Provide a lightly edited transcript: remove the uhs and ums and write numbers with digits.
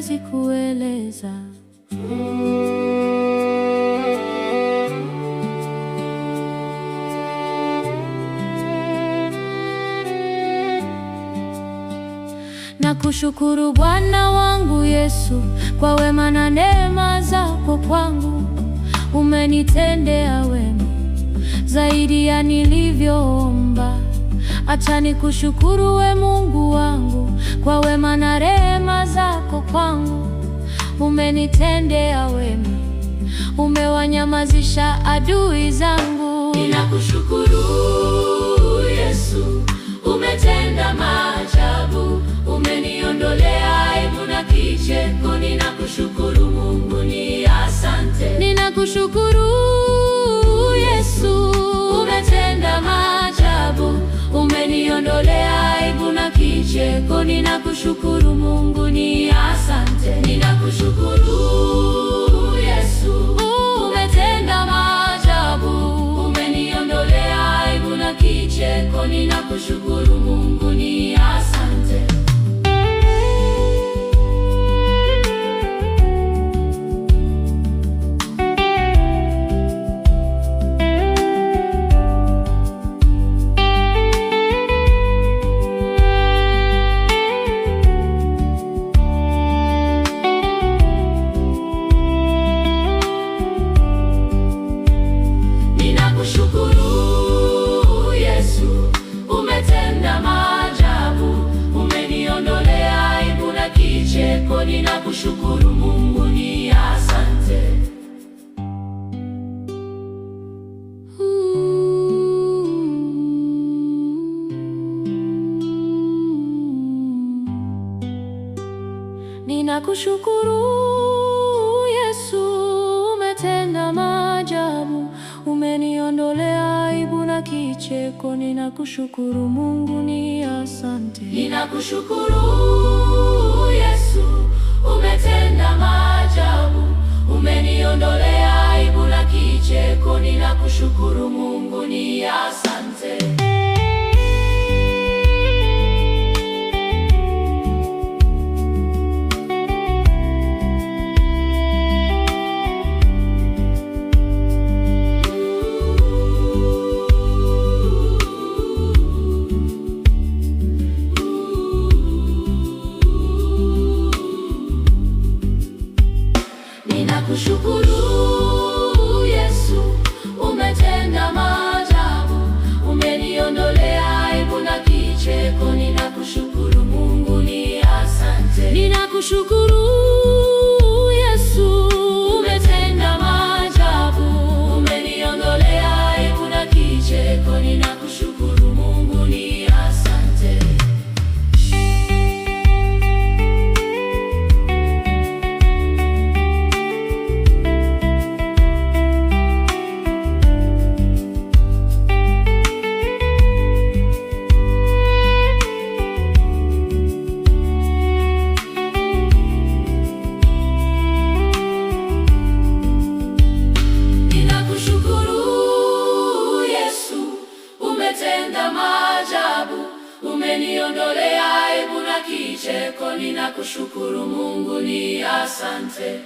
siwezi kueleza. Nakushukuru Bwana wangu Yesu kwa wema na neema zako kwangu. Umenitendea wema zaidi ya nilivyoomba. Acha nikushukuru we Mungu wangu kwa wema na rehema zako kwangu. Umenitendea wema, umewanyamazisha adui zangu. Ninakushukuru Yesu, umetenda maajabu, umeniondolea aibu na kicheko. Ninakushukuru Mungu, ni asante. Ninakushukuru Yesu, umetenda maajabu, umeniondolea aibu na kicheko. Ninakushukuru Mungu, ni asante. Ninakushukuru Yesu, umetenda maajabu, umeniondolea aibu na kicheko. Ninakushukuru Mungu, ni asante. Ninakushukuru Mungu, ni asante. Ninakushukuru Yesu, umetenda maajabu, umeniondolea aibu na kicheko. Ninakushukuru Mungu, ni asante. Ninakushukuru Yesu, umetenda maajabu, umeniondolea aibu na kicheko. Ninakushukuru Mungu, ni asante. Ninakushukuru Yesu, umetenda maajabu, umeniondolea aibu na kicheko. Ninakushukuru Mungu, ni asante. Ninakushukuru Yesu, umetenda maajabu, umeniondolea aibu na kicheko. Ninakushukuru Mungu, ni asante. Umeniondolea aibu na kicheko. Ninakushukuru Mungu, ni asante.